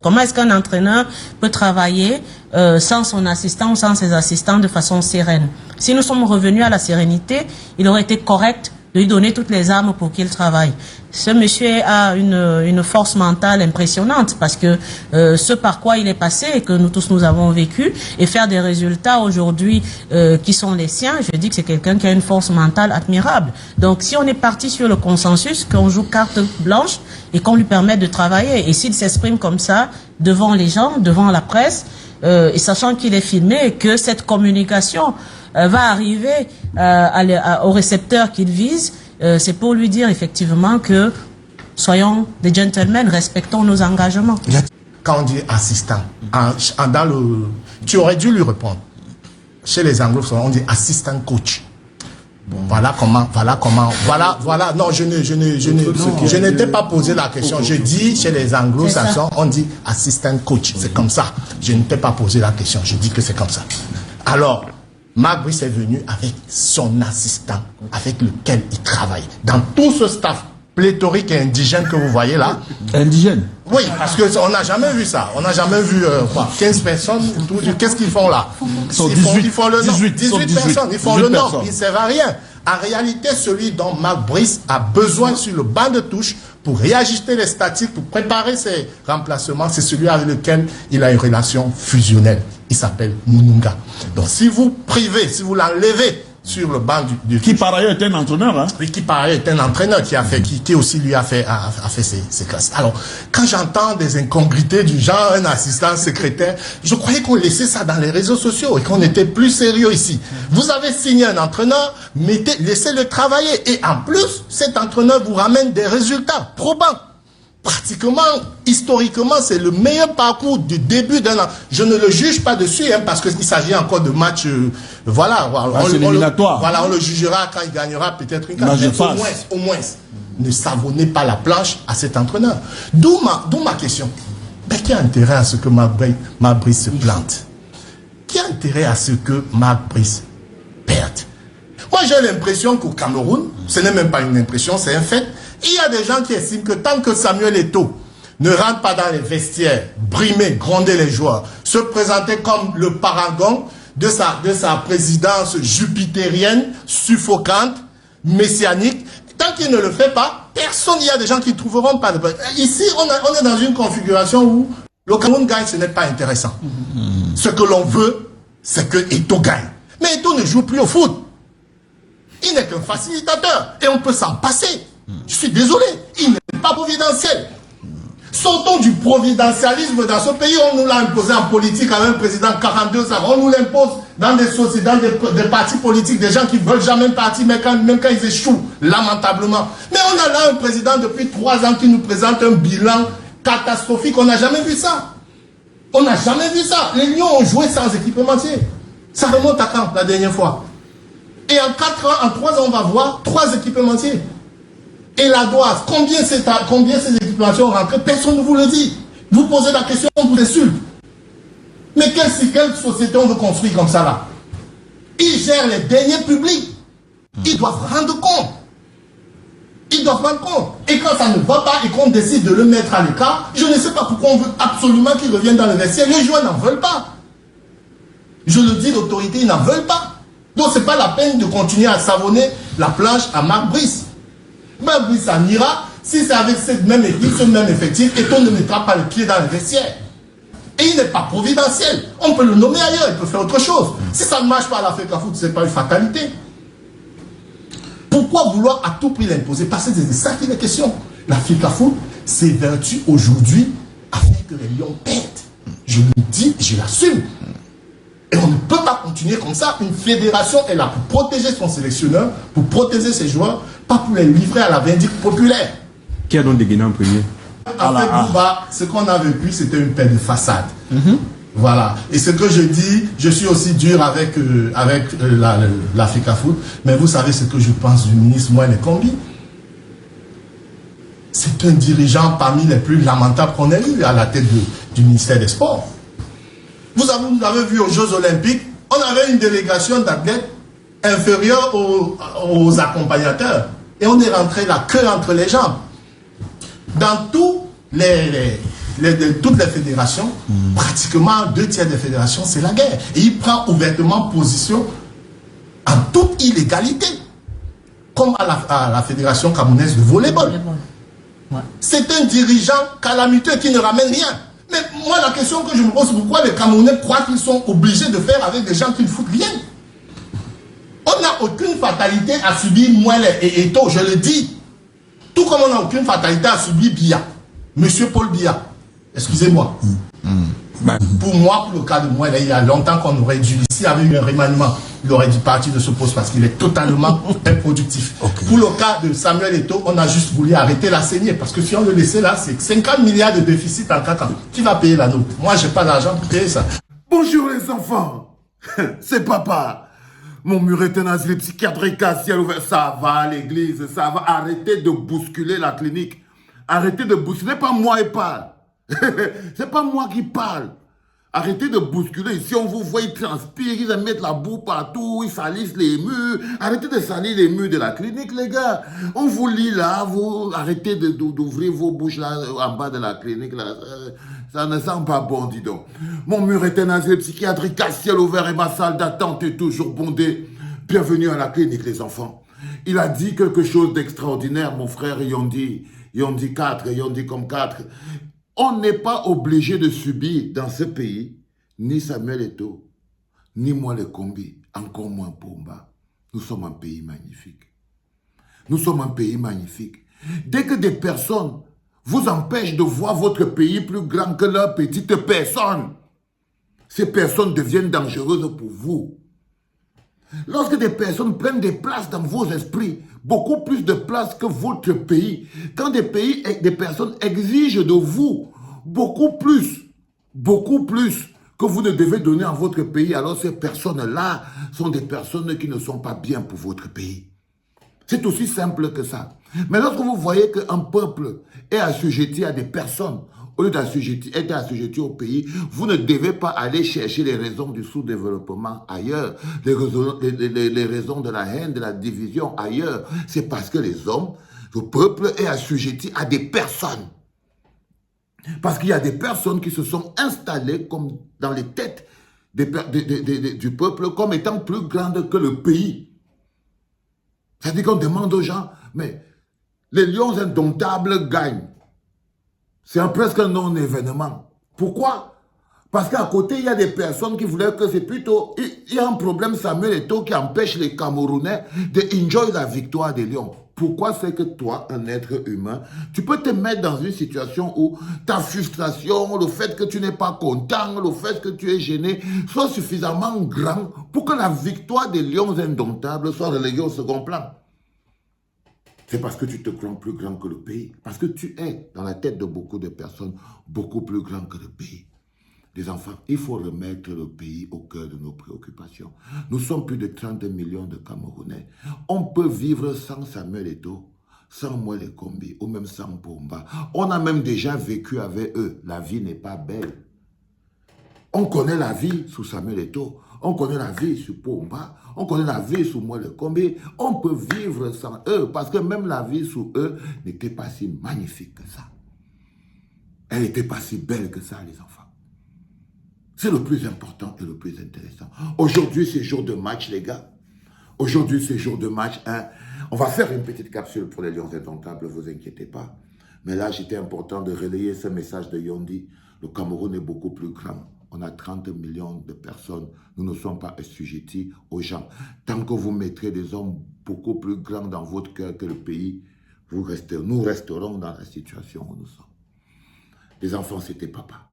Comment est-ce qu'un entraîneur peut travailler sans son assistant ou sans ses assistants de façon sereine? Si nous sommes revenus à la sérénité, il aurait été correct de lui donner toutes les armes pour qu'il travaille. Ce monsieur a une force mentale impressionnante parce que ce par quoi il est passé et que nous tous nous avons vécu et faire des résultats aujourd'hui qui sont les siens, je dis que c'est quelqu'un qui a une force mentale admirable. Donc si on est parti sur le consensus, qu'on joue carte blanche et qu'on lui permet de travailler, et s'il s'exprime comme ça devant les gens, devant la presse, et sachant qu'il est filmé et que cette communication va arriver au récepteur qu'il vise, c'est pour lui dire effectivement que soyons des gentlemen, respectons nos engagements. Quand on dit assistant, tu aurais dû lui répondre. Chez les anglophones, on dit assistant coach. Bon, voilà. Non, je n'étais pas posé la question. Je dis chez les anglo-saxons, on dit assistant coach. C'est comme ça. Je n'étais pas posé la question. Je dis que c'est comme ça. Alors, Marc Brice est venu avec son assistant, avec lequel il travaille. Dans tout ce staff pléthorique et indigène que vous voyez là. Indigène? Oui, parce qu'on n'a jamais vu ça. On n'a jamais vu 15 personnes. Qu'est-ce qu'ils font là? Ils font le nord. 18 personnes. Ils font le nord. Ils ne servent à rien. En réalité, celui dont Marc Brice a besoin sur le banc de touche pour réajuster les statistiques, pour préparer ses remplacements, c'est celui avec lequel il a une relation fusionnelle. Il s'appelle Mununga. Donc si vous privez, si vous l'enlevez sur le banc qui par ailleurs est un entraîneur, hein? Oui, qui par ailleurs est un entraîneur qui aussi lui a fait ses classes. Alors, quand j'entends des incongruités du genre un assistant secrétaire, je croyais qu'on laissait ça dans les réseaux sociaux et qu'on était plus sérieux ici. Vous avez signé un entraîneur, laissez-le travailler. Et en plus, cet entraîneur vous ramène des résultats probants. Pratiquement, historiquement, c'est le meilleur parcours du début d'un an. Je ne le juge pas dessus, hein, parce qu'il s'agit encore de matchs, voilà. On le jugera quand il gagnera peut-être une carte. Au moins, ne savonnez pas la planche à cet entraîneur. D'où ma question. Mais qui a intérêt à ce que Marc Brice se plante? Qui a intérêt à ce que Marc Brice perde? Moi, j'ai l'impression qu'au Cameroun, ce n'est même pas une impression, c'est un fait. Il y a des gens qui estiment que tant que Samuel Eto'o ne rentre pas dans les vestiaires, brimer, gronder les joueurs, se présenter comme le paragon de sa présidence jupitérienne, suffocante, messianique, tant qu'il ne le fait pas, personne, il y a des gens qui ne trouveront pas de... Ici, on est dans une configuration où le Cameroun gagne, ce n'est pas intéressant. Ce que l'on veut, c'est que Eto'o gagne. Mais Eto'o ne joue plus au foot. Il n'est qu'un facilitateur et on peut s'en passer. Je suis désolé, il n'est pas providentiel. Sortons du providentialisme dans ce pays. On nous l'a imposé en politique avec un président 42 ans. On nous l'impose dans des sociétés, dans des partis politiques, des gens qui ne veulent jamais un parti, même quand ils échouent, lamentablement. Mais on a là un président depuis 3 ans qui nous présente un bilan catastrophique. On n'a jamais vu ça. On n'a jamais vu ça. Les Lions ont joué sans équipementier. Ça remonte à quand, la dernière fois? Et en 4 ans, en 3 ans, on va voir 3 équipementiers. Et la Doise, combien ces équipements ont rentré? Personne ne vous le dit. Vous posez la question, on vous insulte. Mais quelle société on veut construire comme ça là? Ils gèrent les deniers publics. Ils doivent rendre compte. Ils doivent rendre compte. Et quand ça ne va pas et qu'on décide de le mettre à l'écart, je ne sais pas pourquoi on veut absolument qu'il revienne dans le vestiaire. Les joueurs n'en veulent pas. Je le dis, l'autorité, ils n'en veulent pas. Donc ce n'est pas la peine de continuer à savonner la planche à Marc Brice. Marc Brice en ira, si c'est avec cette même équipe, ce même effectif, et on ne mettra pas le pied dans le vestiaire. Et il n'est pas providentiel. On peut le nommer ailleurs, il peut faire autre chose. Si ça ne marche pas à l'Africa Foot, ce n'est pas une fatalité. Pourquoi vouloir à tout prix l'imposer? Parce que c'est ça qui est la question. L'Africa Foot s'évertue aujourd'hui à faire que les Lions perdent. Je le dis, je l'assume. Et on ne peut pas continuer comme ça. Une fédération est là pour protéger son sélectionneur, pour protéger ses joueurs, pas pour les livrer à la vindicte populaire. Qui a donc dégainé en premier? En fait, Bouba, ce qu'on a vécu, c'était une paix de façade. Voilà. Et ce que je dis, je suis aussi dur avec l'Africa Foot, mais vous savez ce que je pense du ministre Moïse Kombi. C'est un dirigeant parmi les plus lamentables qu'on ait eu à la tête du ministère des Sports. Vous avez vu aux Jeux Olympiques, on avait une délégation d'athlètes inférieure aux accompagnateurs. Et on est rentré la queue entre les jambes. Dans tous les toutes les fédérations, pratiquement 2/3 des fédérations, c'est la guerre. Et il prend ouvertement position en toute illégalité, comme à la fédération camerounaise de volleyball. Ouais. C'est un dirigeant calamiteux qui ne ramène rien. Mais moi, la question que je me pose, pourquoi les Camerounais croient qu'ils sont obligés de faire avec des gens qui ne foutent rien? On n'a aucune fatalité à subir Mouelle et Eto, je le dis. Tout comme on n'a aucune fatalité à subir Biya. Monsieur Paul Biya. Excusez-moi. Pour moi, pour le cas de Mouelle, il y a longtemps qu'on aurait dû, s'il y avait eu un remaniement, il aurait dû partir de ce poste parce qu'il est totalement improductif. Okay. Pour le cas de Samuel Eto'o, on a juste voulu arrêter la saignée parce que si on le laissait là, c'est 50 milliards de déficit en 4 ans. Qui va payer la note? Moi, j'ai pas d'argent pour payer ça. Bonjour les enfants, c'est papa. Mon mur est un asile psychiatrique à ciel ouvert. Ça va à l'église, ça va. Arrêtez de bousculer la clinique. Arrêtez de bousculer, pas moi et parle. C'est pas moi qui parle. Arrêtez de bousculer. Si on vous voit, ils transpirent, ils mettent la boue partout, ils salissent les murs. Arrêtez de salir les murs de la clinique, les gars. On vous lit là, vous arrêtez d'ouvrir vos bouches là, en bas de la clinique là. Ça ne sent pas bon, dis donc. Mon mur est un asile psychiatrique à ciel ouvert et ma salle d'attente est toujours bondée. Bienvenue à la clinique, les enfants. Il a dit quelque chose d'extraordinaire, mon frère Yondi. Yondi 4, Yondi comme 4. On n'est pas obligé de subir dans ce pays ni Samuel Eto'o, ni moi le Kombi, encore moins Pomba. Nous sommes un pays magnifique. Nous sommes un pays magnifique. Dès que des personnes vous empêchent de voir votre pays plus grand que leur petite personne, ces personnes deviennent dangereuses pour vous. Lorsque des personnes prennent des places dans vos esprits, beaucoup plus de places que votre pays, quand des personnes exigent de vous beaucoup plus que vous ne devez donner à votre pays, alors ces personnes-là sont des personnes qui ne sont pas bien pour votre pays. C'est aussi simple que ça. Mais lorsque vous voyez qu'un peuple est assujetti à des personnes, au lieu d'être assujetti au pays, vous ne devez pas aller chercher les raisons du sous-développement ailleurs, les raisons de la haine, de la division ailleurs. C'est parce que les hommes, le peuple est assujetti à des personnes. Parce qu'il y a des personnes qui se sont installées comme dans les têtes du peuple comme étant plus grandes que le pays. C'est-à-dire qu'on demande aux gens, mais les lions indomptables gagnent. C'est presque un non-événement. Pourquoi? Parce qu'à côté, il y a des personnes qui voulaient que c'est plutôt... Il y a un problème, Samuel Eto'o, qui empêche les Camerounais de enjoy la victoire des lions. Pourquoi c'est que toi, un être humain, tu peux te mettre dans une situation où ta frustration, le fait que tu n'es pas content, le fait que tu es gêné, soit suffisamment grand pour que la victoire des lions indomptables soit reléguée au second plan. C'est parce que tu te crois plus grand que le pays. Parce que tu es, dans la tête de beaucoup de personnes, beaucoup plus grand que le pays. Les enfants, il faut remettre le pays au cœur de nos préoccupations. Nous sommes plus de 30 millions de Camerounais. On peut vivre sans Samuel Eto'o, sans Mouelle et Kombi, ou même sans Pomba. On a même déjà vécu avec eux. La vie n'est pas belle. On connaît la vie sous Samuel Eto'o. On connaît la vie sous Pomba, on connaît la vie sous Mouelle et Kombi. On peut vivre sans eux, parce que même la vie sous eux n'était pas si magnifique que ça. Elle n'était pas si belle que ça, les enfants. C'est le plus important et le plus intéressant. Aujourd'hui, c'est jour de match, les gars. Aujourd'hui, c'est jour de match. Hein. On va faire une petite capsule pour les Lions indomptables, ne vous inquiétez pas. Mais là, c'était important de relayer ce message de Yondi. Le Cameroun est beaucoup plus grand. On a 30 millions de personnes. Nous ne sommes pas assujettis aux gens. Tant que vous mettrez des hommes beaucoup plus grands dans votre cœur que le pays, nous resterons dans la situation où nous sommes. Les enfants, c'était papa.